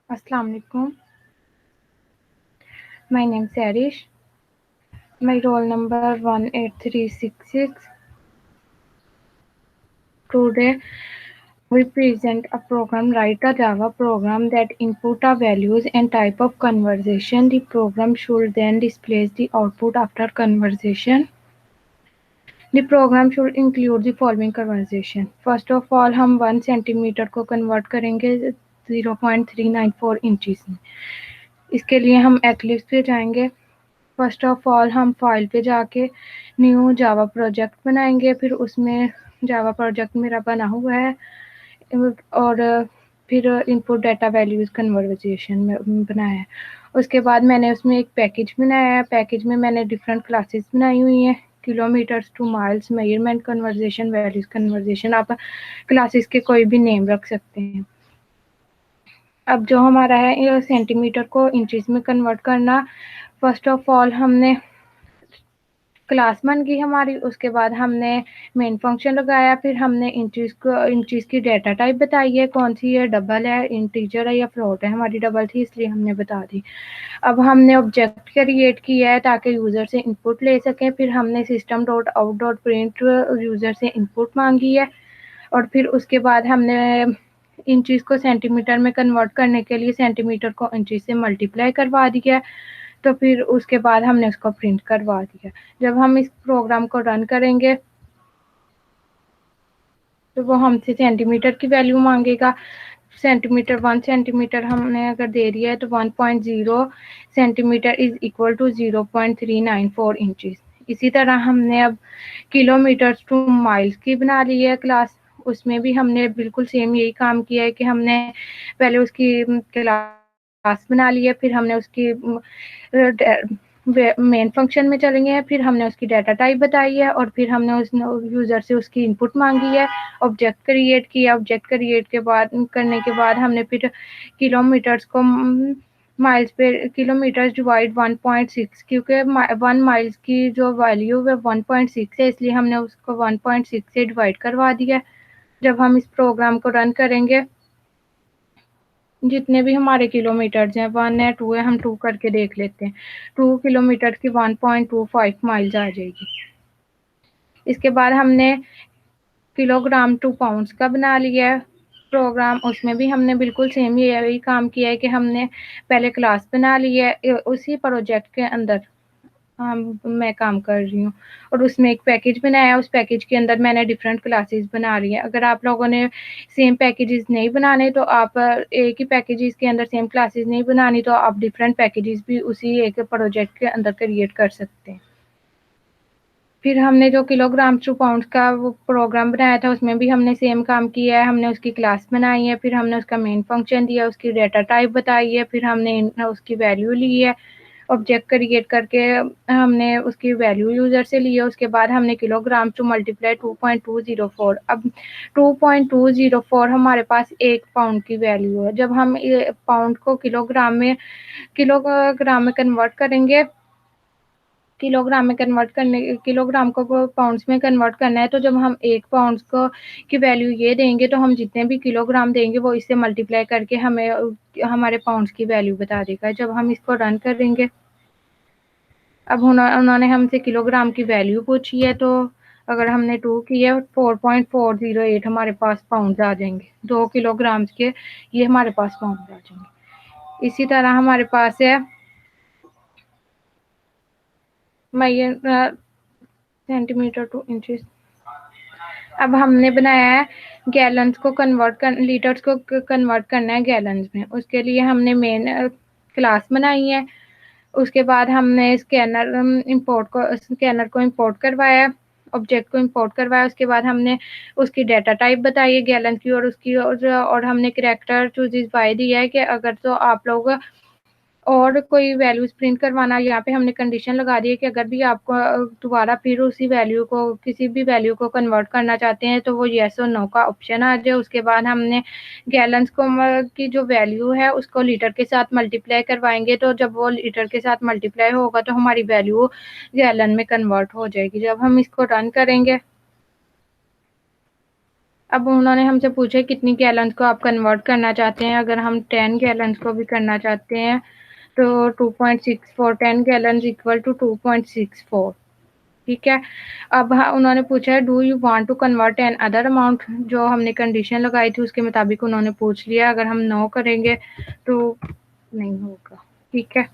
Assalamu alaikum. My name is Arish. My roll number 18366. Today we present a program, write a Java program that input a values and type of conversation. The program should then display the output after conversation. The program should include the following conversation. First of all, हम 1 centimetre को convert करेंगे 0.394 inches में. इसके लिए हम eclipse पे जाएंगे. First of all हम फाइल पे जाके न्यू जावा प्रोजेक्ट बनाएंगे. फिर उसमें जावा प्रोजेक्ट मेरा बना हुआ है और फिर इनपुट डाटा वैल्यूज कन्वर्सेशन में बनाया है. उसके बाद मैंने उसमें एक पैकेज बनाया है. पैकेज में मैंने डिफरेंट क्लासेस बनाई हुई हैं. Kilometres two miles, measurement, conversation, values conversation. आप क्लासेस के कोई भी नेम रख सकते हैं. अब जो हमारा है ये सेंटीमीटर को इंचेस में कन्वर्ट करना. फर्स्ट ऑफ ऑल हमने क्लास बन गई हमारी. उसके बाद हमने मेन फंक्शन लगाया. फिर हमने इंचेस की डाटा टाइप बताई है कौन सी है, डबल है, इंटीजर है या फ्लोट है. हमारी डबल थी इसलिए हमने बता दी. अब हमने ऑब्जेक्ट क्रिएट किया है ताकि यूज़र से इनपुट ले सकें. फिर हमने system dot out dot print user से इनपुट मांगी है. और फिर उसके बाद हमने इंचेस को सेंटीमीटर में कन्वर्ट करने के लिए सेंटीमीटर को इंचेस से मल्टीप्लाई करवा दिया. तो फिर उसके बाद हमने उसको प्रिंट करवा दिया. जब हम इस प्रोग्राम को रन करेंगे तो वो हमसे सेंटीमीटर की वैल्यू मांगेगा. सेंटीमीटर 1 सेंटीमीटर हमने अगर दे दिया है तो 1.0 centimetre is equal to 0.394 inches. इसी तरह हमने अब किलोमीटर्स टू माइल्स की बना ली है क्लास. उसमें भी हमने बिल्कुल सेम यही काम किया है कि हमने पहले उसकी क्लास बना ली है. फिर हमने उसकी मेन फंक्शन में चलेंगे हैं. फिर हमने उसकी डाटा टाइप बताई है और फिर हमने उस यूज़र से उसकी इनपुट मांगी है. ऑब्जेक्ट क्रिएट किया. ऑब्जेक्ट क्रिएट के बाद करने के बाद हमने फिर किलोमीटर्स को माइल्स पे किलोमीटर्स डिवाइड 1.6 क्योंकि 1 माइल्स की जो वैल्यू है 1.6 है इसलिए हमने उसको 1.6 से डिवाइड करवा दिया. जब हम इस प्रोग्राम को रन करेंगे जितने भी हमारे किलोमीटर्स हैं 1 है 2 है, हम 2 करके देख लेते हैं. 2 किलोमीटर की 1.25 माइल्स आ जाएगी. इसके बाद हमने किलोग्राम टू पाउंड्स का बना लिया है प्रोग्राम. उसमें भी हमने बिल्कुल सेम यही काम किया है कि हमने पहले क्लास बना ली है. उसी प्रोजेक्ट के अंदर मैं काम कर रही हूँ और उसमें एक पैकेज बनाया. उस पैकेज के अंदर मैंने डिफरेंट क्लासेस बना रही है. अगर आप लोगों ने सेम पैकेजेस नहीं बनाने तो आप एक ही पैकेजेस के अंदर सेम क्लासेस नहीं बनानी तो आप डिफरेंट पैकेजेस भी उसी एक प्रोजेक्ट के अंदर क्रिएट कर सकते हैं. फिर हमने जो किलोग्राम टू पाउंड्स का वो प्रोग्राम बनाया था उसमें भी हमने सेम काम किया है. हमने उसकी क्लास बनाई है. फिर हमने उसका मेन फंक्शन दिया, उसकी डाटा टाइप बताई है. फिर हमने उसकी वैल्यू ली है. ऑब्जेक्ट क्रिएट करके हमने उसकी वैल्यू यूज़र से ली है. उसके बाद हमने किलोग्राम टू मल्टीप्लाई 2.204. अब 2.204 हमारे पास 1 पाउंड की वैल्यू है. जब हम पाउंड को किलोग्राम में कन्वर्ट करेंगे किलोग्राम को पाउंड्स में कन्वर्ट करना है तो जब हम 1 पाउंड्स को की वैल्यू ये देंगे तो हम जितने भी किलोग्राम देंगे वो इससे मल्टीप्लाई करके हमें हमारे पाउंड्स की वैल्यू बता देगा. जब हम इसको रन करेंगे अब उन्होंने हमसे किलोग्राम की वैल्यू पूछी है तो अगर हमने 2 किया 4.408 हमारे पास पाउंड आ जाएंगे. 2 किलोग्राम्स के ये हमारे पास पाउंड आ जाएंगे. इसी तरह हमारे पास है सेंटीमीटर टू इंचेस. अब हमने बनाया है गैलन्स को लीटर्स को कन्वर्ट करना है गैलन्स में. उसके लिए हमने मेन क्लास बनाई है. उसके बाद हमने स्कैनर को इंपोर्ट करवाया, ऑब्जेक्ट को इंपोर्ट करवाया. उसके बाद हमने उसकी डाटा टाइप बताई है गैलन की और हमने करैक्टर चूजेस बाय दिया है कि अगर तो आप लोग और कोई वैल्यूज प्रिंट करवाना. यहाँ पे हमने कंडीशन लगा दी है कि अगर भी आपको दोबारा फिर उसी वैल्यू को किसी भी वैल्यू को कन्वर्ट करना चाहते हैं तो वो येस और नो का ऑप्शन आ जाए. उसके बाद हमने गैलन्स की जो वैल्यू है उसको लीटर के साथ मल्टीप्लाई करवाएंगे तो जब वो लीटर के साथ मल्टीप्लाई होगा तो हमारी वैल्यू गैलन में कन्वर्ट हो जाएगी. जब हम इसको रन करेंगे अब उन्होंने हमसे पूछा कितनी गैलन्स को आप कन्वर्ट करना चाहते हैं। अगर हम 10 गैलन्स को भी करना चाहते हैं तो 2.64 10 गैलन्स इक्वल टू 2.64, ठीक है। अब उन्होंने पूछा है do you want to convert an other amount, जो हमने कंडीशन लगाई थी उसके मुताबिक उन्होंने पूछ लिया। अगर हम नो करेंगे तो नहीं होगा, ठीक है।